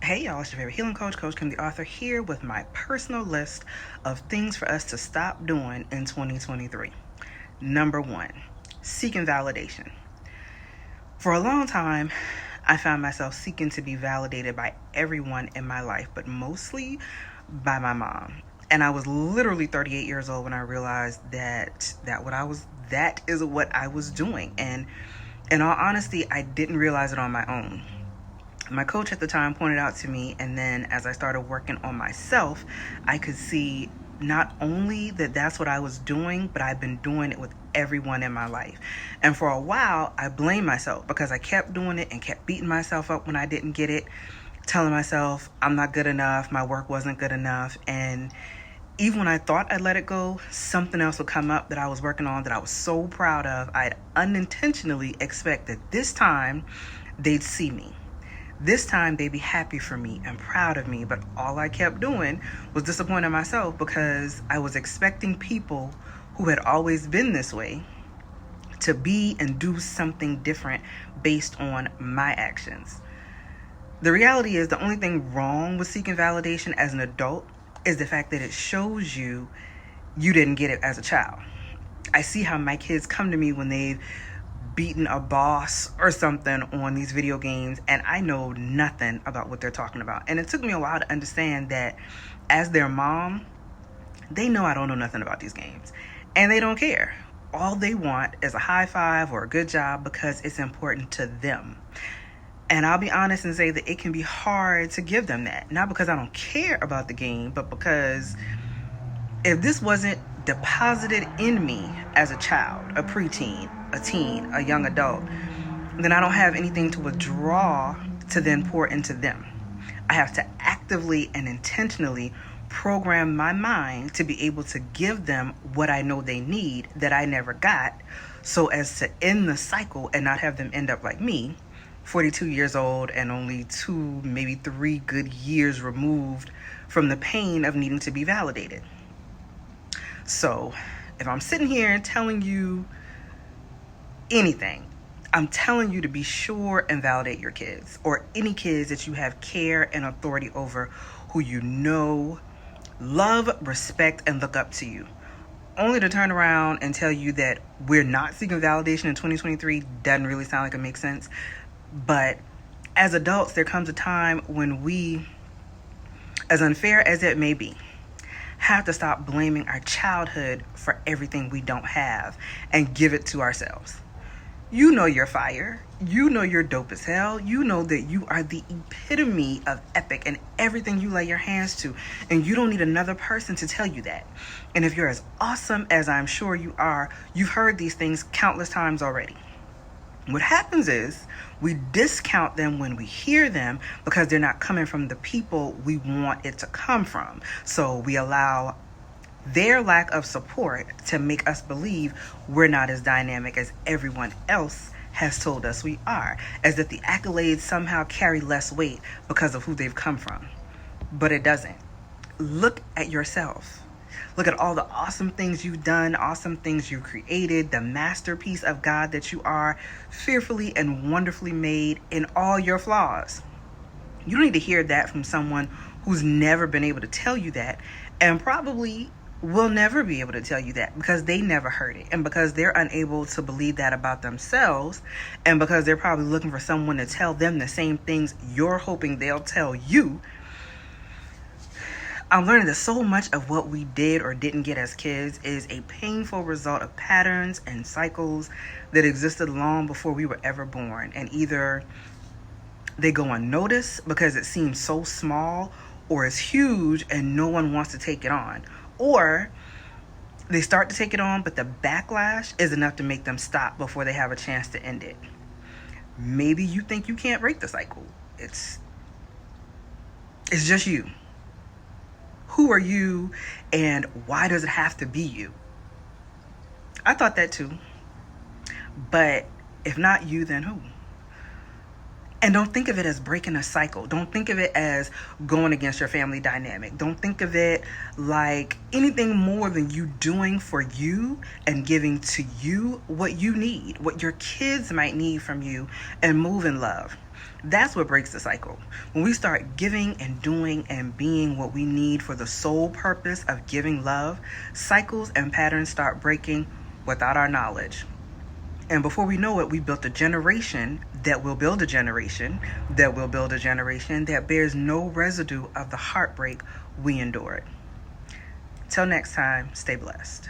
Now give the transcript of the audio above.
Hey y'all, it's your favorite healing coach, Coach Kim the author, here with my personal list of things for us to stop doing in 2023. Number 1, seeking validation. For a long time, I found myself seeking to be validated by everyone in my life, but mostly by my mom. And I was literally 38 years old when I realized that is what I was doing. And in all honesty, I didn't realize it on my own. My coach at the time pointed out to me, and then as I started working on myself, I could see not only that that's what I was doing, but I've been doing it with everyone in my life. And for a while, I blamed myself because I kept doing it and kept beating myself up when I didn't get it, telling myself I'm not good enough, my work wasn't good enough. And even when I thought I'd let it go, something else would come up that I was working on that I was so proud of. I'd unintentionally expect that this time they'd see me. This time they'd be happy for me and proud of me, but all I kept doing was disappointing myself because I was expecting people who had always been this way to be and do something different based on my actions. The reality is the only thing wrong with seeking validation as an adult is the fact that it shows you didn't get it as a child. I see how my kids come to me when they've beaten a boss or something on these video games, and I know nothing about what they're talking about. And it took me a while to understand that as their mom, they know I don't know nothing about these games, and they don't care. All they want is a high five or a good job because it's important to them. And I'll be honest and say that it can be hard to give them that, not because I don't care about the game, but because if this wasn't deposited in me as a child, a preteen, a teen, a young adult, then I don't have anything to withdraw to then pour into them. I have to actively and intentionally program my mind to be able to give them what I know they need that I never got, so as to end the cycle and not have them end up like me, 42 years old and only 2, maybe 3 good years removed from the pain of needing to be validated. So if I'm sitting here telling you anything, I'm telling you to be sure and validate your kids, or any kids that you have care and authority over, who you know love, respect, and look up to you. Only to turn around and tell you that we're not seeking validation in 2023 doesn't really sound like it makes sense. But as adults, there comes a time when we, as unfair as it may be, have to stop blaming our childhood for everything we don't have and give it to ourselves. You know you're fire. You know you're dope as hell. You know that you are the epitome of epic in everything you lay your hands to. And you don't need another person to tell you that. And if you're as awesome as I'm sure you are, you've heard these things countless times already. What happens is we discount them when we hear them because they're not coming from the people we want it to come from. So we allow their lack of support to make us believe we're not as dynamic as everyone else has told us we are, as if the accolades somehow carry less weight because of who they've come from. But it doesn't. Look at yourself. Look at all the awesome things you've done, awesome things you created, the masterpiece of God that you are, fearfully and wonderfully made in all your flaws. You don't need to hear that from someone who's never been able to tell you that, and probably will never be able to tell you that because they never heard it, and because they're unable to believe that about themselves, and because they're probably looking for someone to tell them the same things you're hoping they'll tell you. I'm learning that so much of what we did or didn't get as kids is a painful result of patterns and cycles that existed long before we were ever born. And either they go unnoticed because it seems so small, or it's huge and no one wants to take it on. Or they start to take it on, but the backlash is enough to make them stop before they have a chance to end it. Maybe you think you can't break the cycle. It's just you. Who are you, and why does it have to be you? I thought that too. But if not you, then who? And don't think of it as breaking a cycle. Don't think of it as going against your family dynamic. Don't think of it like anything more than you doing for you and giving to you what you need, what your kids might need from you, and move in love. That's what breaks the cycle. When we start giving and doing and being what we need for the sole purpose of giving love, cycles and patterns start breaking without our knowledge. And before we know it, we built a generation that will build a generation that will build a generation that bears no residue of the heartbreak we endured. Till next time, stay blessed.